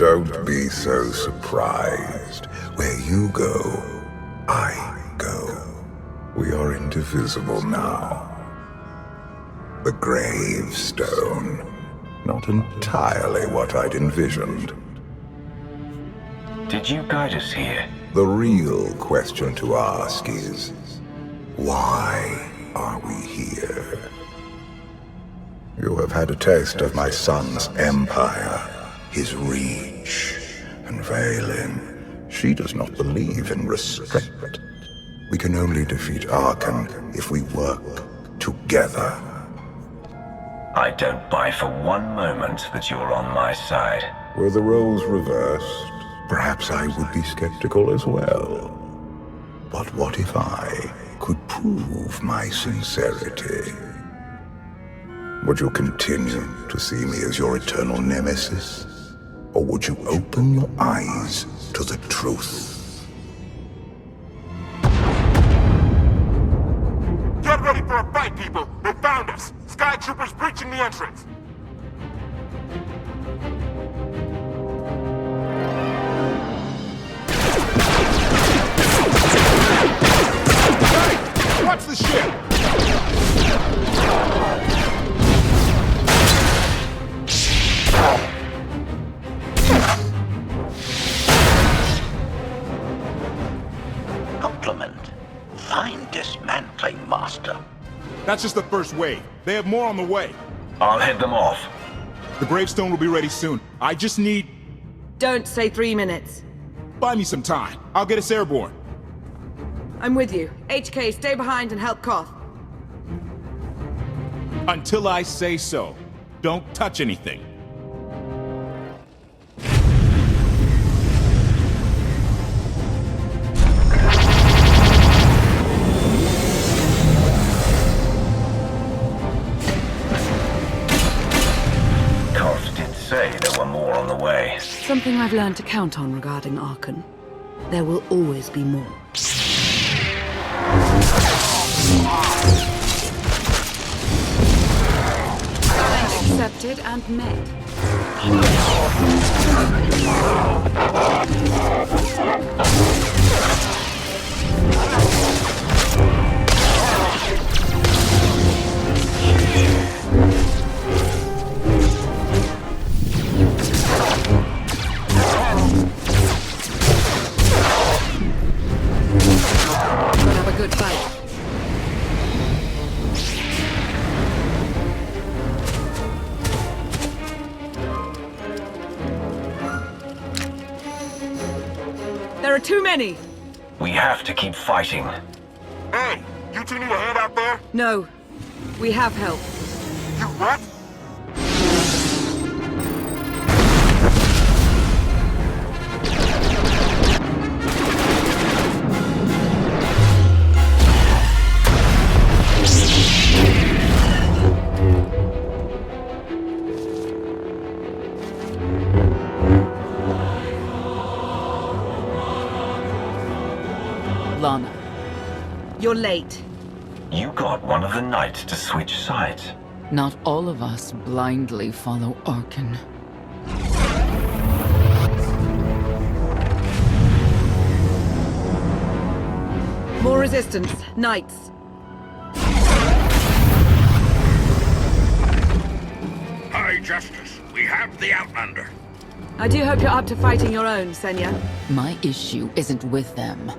Don't be so surprised. Where you go, I go. We are indivisible now. The Gravestone. Not entirely what I'd envisioned. Did you guide us here? The real question to ask is, why are we here? You have had a taste of my son's empire, his reach, and Vaylin. She does not believe in restraint. We can only defeat Arcann if we work together. I don't buy for one moment that you're on my side. Were the roles reversed, perhaps I would be skeptical as well. But what if I could prove my sincerity? Would you continue to see me as your eternal nemesis? Or would you open your eyes to the truth? Get ready for a fight, people! They found us! Sky Troopers breaching the entrance! Hey! Watch the ship! Compliment. Fine dismantling, Master. That's just the first wave. They have more on the way. I'll head them off. The Gravestone will be ready soon. I just need... Don't say 3 minutes. Buy me some time. I'll get us airborne. I'm with you. HK, stay behind and help Koth. Until I say so. Don't touch anything. Koth did say there were more on the way. Something I've learned to count on regarding Arcann. There will always be more. Accepted and met. Have a good fight. There are too many! We have to keep fighting. Hey! You two need a hand out there? No. We have help. You what? Lana. You're late. You got one of the knights to switch sides. Not all of us blindly follow Arcann. More resistance. Knights. High Justice, we have the Outlander. I do hope you're up to fighting your own, Senya. My issue isn't with them.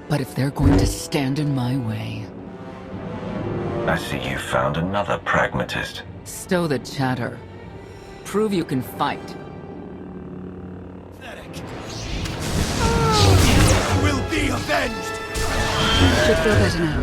But if they're going to stand in my way... I see you found another pragmatist. Stow the chatter. Prove you can fight. Will be avenged! Should feel better now.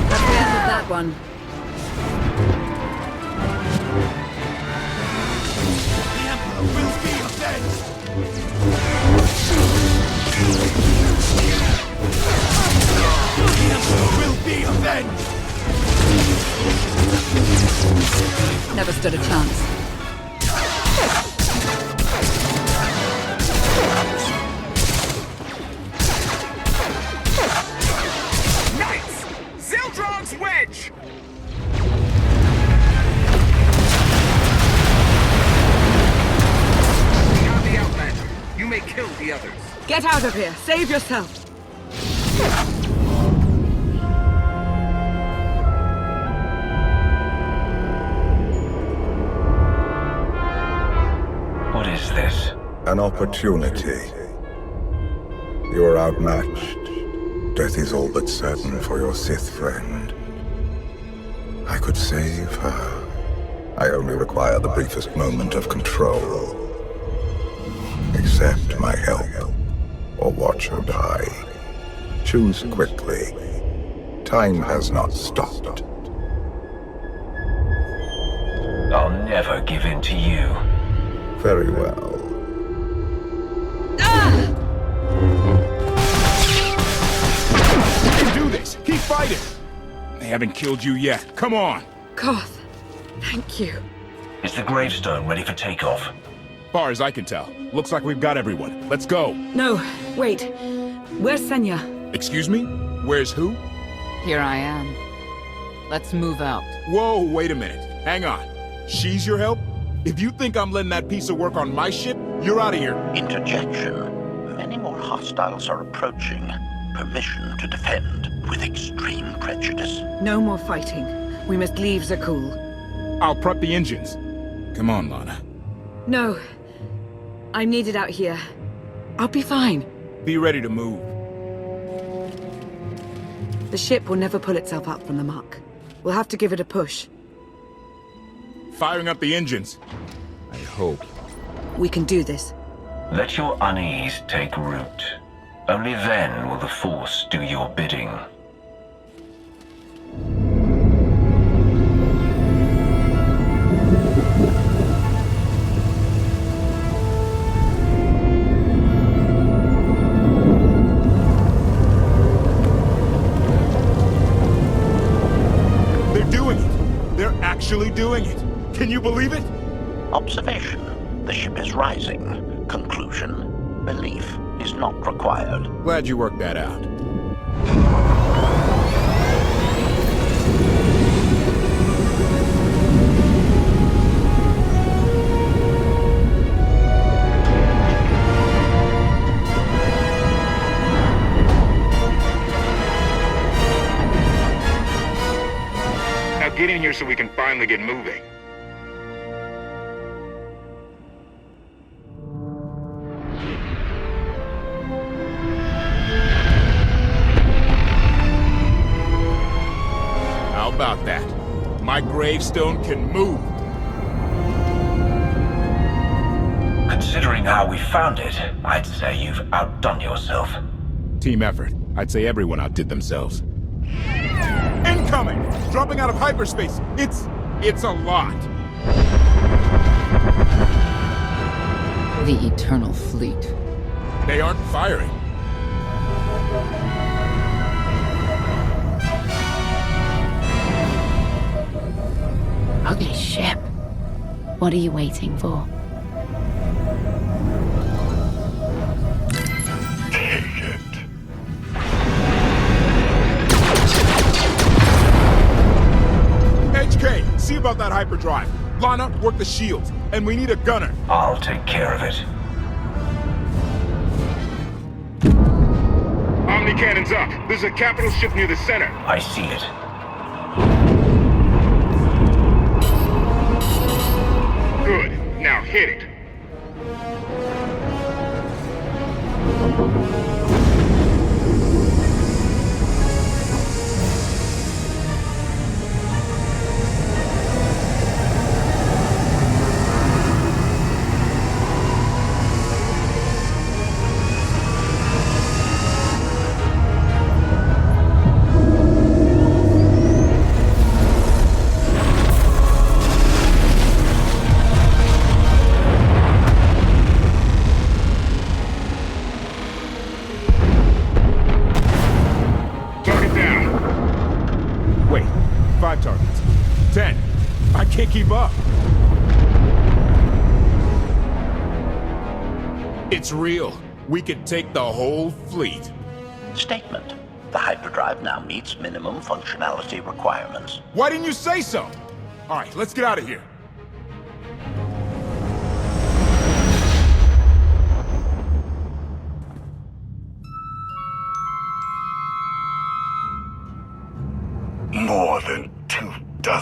That's the end of that one. The Emperor will be avenged! The Emperor will be avenged! Never stood a chance. the others. Get out of here! Save yourself! What is this? An opportunity. You are outmatched. Death is all but certain for your Sith friend. I could save her. I only require the briefest moment of control. Accept my help, or watch her die. Choose quickly. Time has not stopped. I'll never give in to you. Very well. You can do this! Keep fighting! They haven't killed you yet. Come on! Koth, thank you. Is the Gravestone ready for takeoff? Far as I can tell, looks like we've got everyone. Let's go. No, wait. Where's Senya? Excuse me? Where's who? Here I am. Let's move out. Whoa, wait a minute. Hang on. She's your help? If you think I'm letting that piece of work on my ship, you're out of here. Interjection. Many more hostiles are approaching. Permission to defend with extreme prejudice. No more fighting. We must leave Zakul. I'll prep the engines. Come on, Lana. No. I'm needed out here. I'll be fine. Be ready to move. The ship will never pull itself up from the muck. We'll have to give it a push. Firing up the engines. I hope. We can do this. Let your unease take root. Only then will the Force do your bidding. They're doing it! They're actually doing it! Can you believe it? Observation. The ship is rising. Conclusion. Belief is not required. Glad you worked that out. Now get in here so we can finally get moving. How about that? My gravestone can move. Considering how we found it, I'd say you've outdone yourself. Team effort. I'd say everyone outdid themselves. Incoming! Dropping out of hyperspace. It's a lot. The Eternal Fleet. They aren't firing. Okay, ship. What are you waiting for? Take it. HK, see about that hyperdrive. Lana, work the shields. And we need a gunner. I'll take care of it. Omni cannons up. There's a capital ship near the center. I see it. Good. Now hit it. Wait, 5 targets. 10. I can't keep up. It's real. We could take the whole fleet. Statement. The hyperdrive now meets minimum functionality requirements. Why didn't you say so? All right, let's get out of here.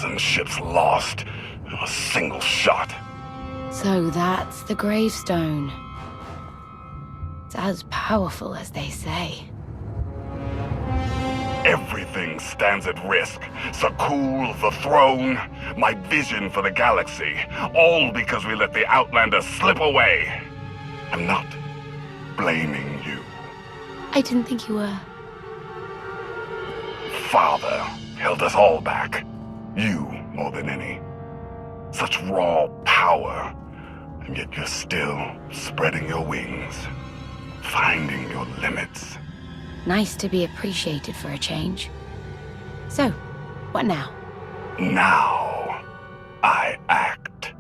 dozen ships lost in a single shot. So that's the Gravestone. It's as powerful as they say. Everything stands at risk. Sakul, the throne, my vision for the galaxy. All because we let the Outlanders slip away. I'm not blaming you. I didn't think you were. Father held us all back. You more than any. Such raw power, and yet you're still spreading your wings, finding your limits. Nice to be appreciated for a change. So, what now? Now, I act.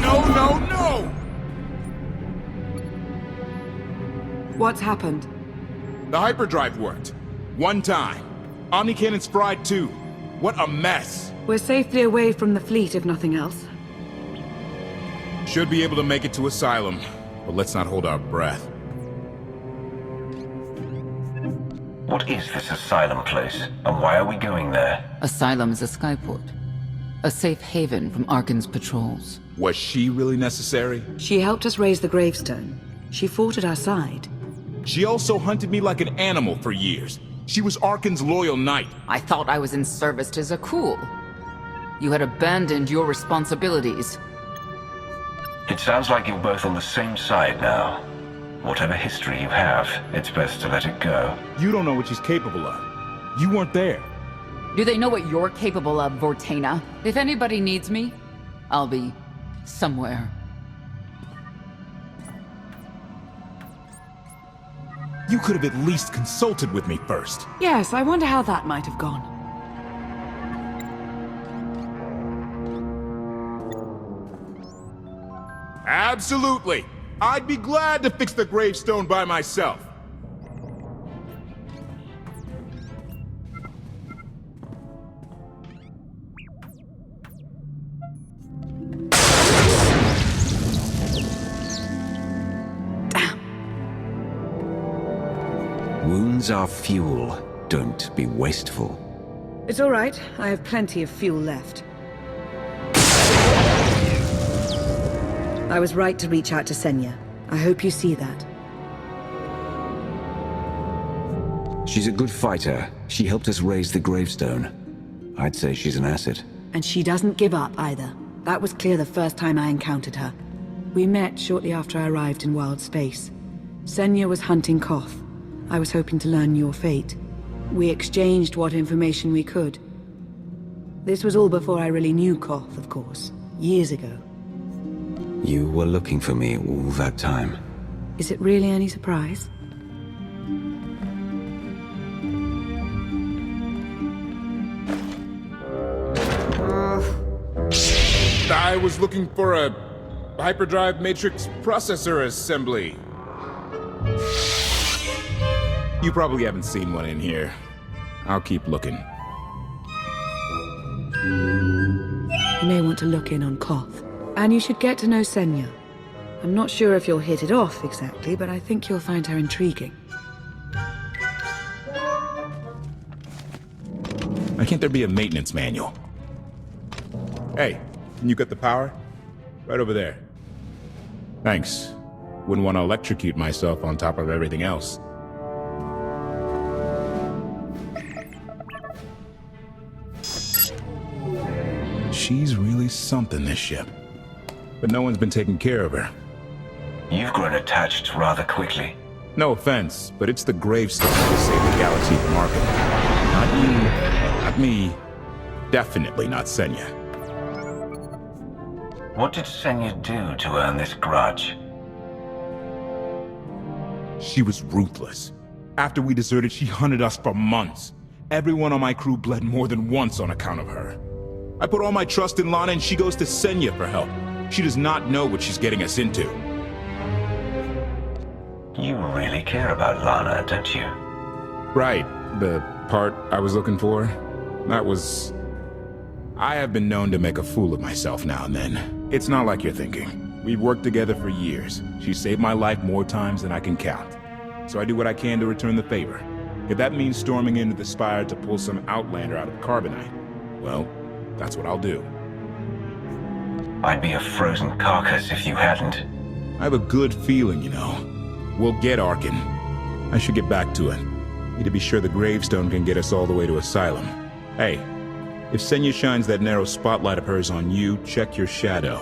No! What's happened? The hyperdrive worked. One time. Omnicannon's fried too. What a mess. We're safely away from the fleet, if nothing else. Should be able to make it to Asylum, but let's not hold our breath. What is this Asylum place, and why are we going there? Asylum is a skyport. A safe haven from Arcann's patrols. Was she really necessary? She helped us raise the Gravestone. She fought at our side. She also hunted me like an animal for years. She was Arcann's loyal knight. I thought I was in service to Zakul. You had abandoned your responsibilities. It sounds like you're both on the same side now. Whatever history you have, it's best to let it go. You don't know what she's capable of. You weren't there. Do they know what you're capable of, Vortana? If anybody needs me, I'll be somewhere. You could have at least consulted with me first. Yes, I wonder how that might have gone. Absolutely. I'd be glad to fix the Gravestone by myself. Wounds are fuel. Don't be wasteful. It's all right. I have plenty of fuel left. I was right to reach out to Senya. I hope you see that. She's a good fighter. She helped us raise the Gravestone. I'd say she's an asset. And she doesn't give up either. That was clear the first time I encountered her. We met shortly after I arrived in wild space. Senya was hunting Koth. I was hoping to learn your fate. We exchanged what information we could. This was all before I really knew Koth, of course. Years ago. You were looking for me all that time. Is it really any surprise? I was looking for a hyperdrive matrix processor assembly. You probably haven't seen one in here. I'll keep looking. You may want to look in on Koth. And you should get to know Senya. I'm not sure if you'll hit it off exactly, but I think you'll find her intriguing. Why can't there be a maintenance manual? Hey, can you get the power? Right over there. Thanks. Wouldn't want to electrocute myself on top of everything else. She's really something, this ship. But no one's been taking care of her. You've grown attached rather quickly. No offense, but it's the Gravestone to save the galaxy from Arcann. Not you, not me, definitely not Senya. What did Senya do to earn this grudge? She was ruthless. After we deserted, she hunted us for months. Everyone on my crew bled more than once on account of her. I put all my trust in Lana and she goes to Senya for help. She does not know what she's getting us into. You really care about Lana, don't you? Right. The part I was looking for? I have been known to make a fool of myself now and then. It's not like you're thinking. We've worked together for years. She saved my life more times than I can count. So I do what I can to return the favor. If that means storming into the Spire to pull some outlander out of Carbonite, well, that's what I'll do. I'd be a frozen carcass if you hadn't. I have a good feeling, you know. We'll get Arcann. I should get back to it. Need to be sure the Gravestone can get us all the way to Asylum. Hey, if Senya shines that narrow spotlight of hers on you, check your shadow.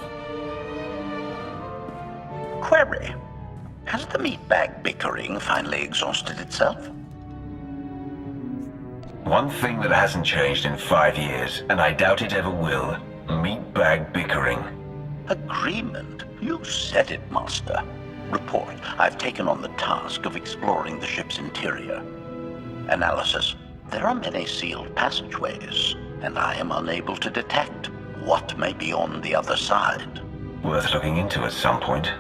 Query. Has the meatbag bickering finally exhausted itself? One thing that hasn't changed in 5 years, and I doubt it ever will, meatbag bickering. Agreement? You said it, Master. Report. I've taken on the task of exploring the ship's interior. Analysis. There are many sealed passageways, and I am unable to detect what may be on the other side. Worth looking into at some point.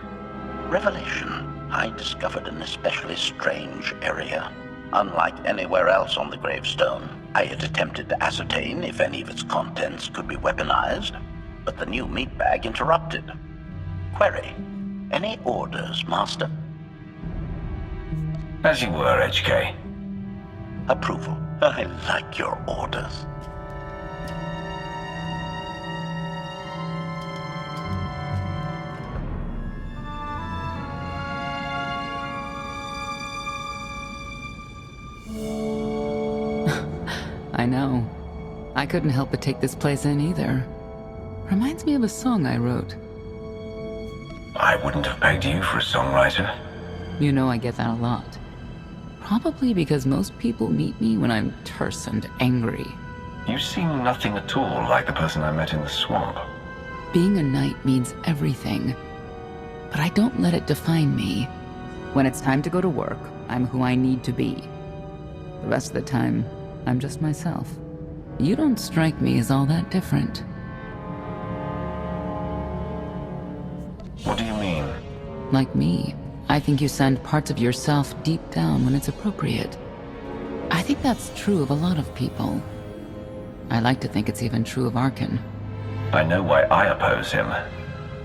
Revelation. I discovered an especially strange area. Unlike anywhere else on the Gravestone, I had attempted to ascertain if any of its contents could be weaponized, but the new meatbag interrupted. Query. Any orders, Master? As you were, HK. Approval. I like your orders. I know. I couldn't help but take this place in either. Reminds me of a song I wrote. I wouldn't have pegged you for a songwriter. You know I get that a lot. Probably because most people meet me when I'm terse and angry. You seem nothing at all like the person I met in the swamp. Being a knight means everything, but I don't let it define me. When it's time to go to work, I'm who I need to be. The rest of the time, I'm just myself. You don't strike me as all that different. What do you mean? Like me, I think you send parts of yourself deep down when it's appropriate. I think that's true of a lot of people. I like to think it's even true of Arcann. I know why I oppose him.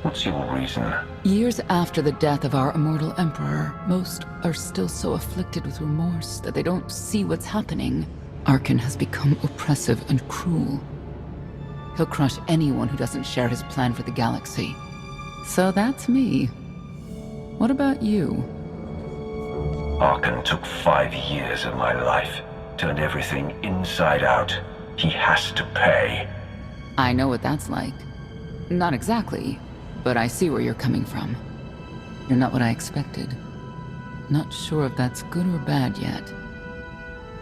What's your reason? Years after the death of our immortal Emperor, most are still so afflicted with remorse that they don't see what's happening. Arcann has become oppressive and cruel. He'll crush anyone who doesn't share his plan for the galaxy. So that's me. What about you? Arcann took 5 years of my life, turned everything inside out. He has to pay. I know what that's like. Not exactly, but I see where you're coming from. You're not what I expected. Not sure if that's good or bad yet.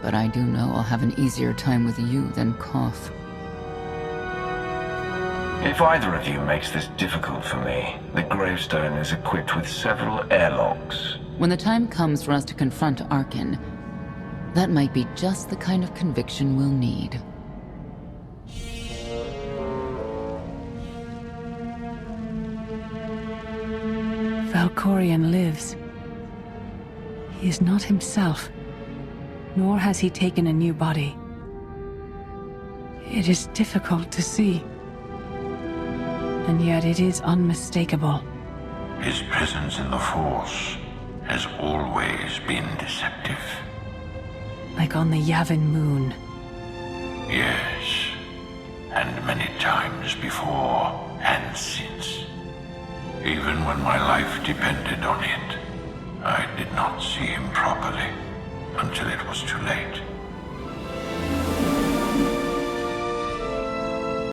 But I do know I'll have an easier time with you than Koth. If either of you makes this difficult for me, the Gravestone is equipped with several airlocks. When the time comes for us to confront Arcann, that might be just the kind of conviction we'll need. Valkorion lives. He is not himself, nor has he taken a new body. It is difficult to see, and yet it is unmistakable. His presence in the Force has always been deceptive. Like on the Yavin moon. Yes, and many times before and since. Even when my life depended on it, I did not see him properly until it was too late.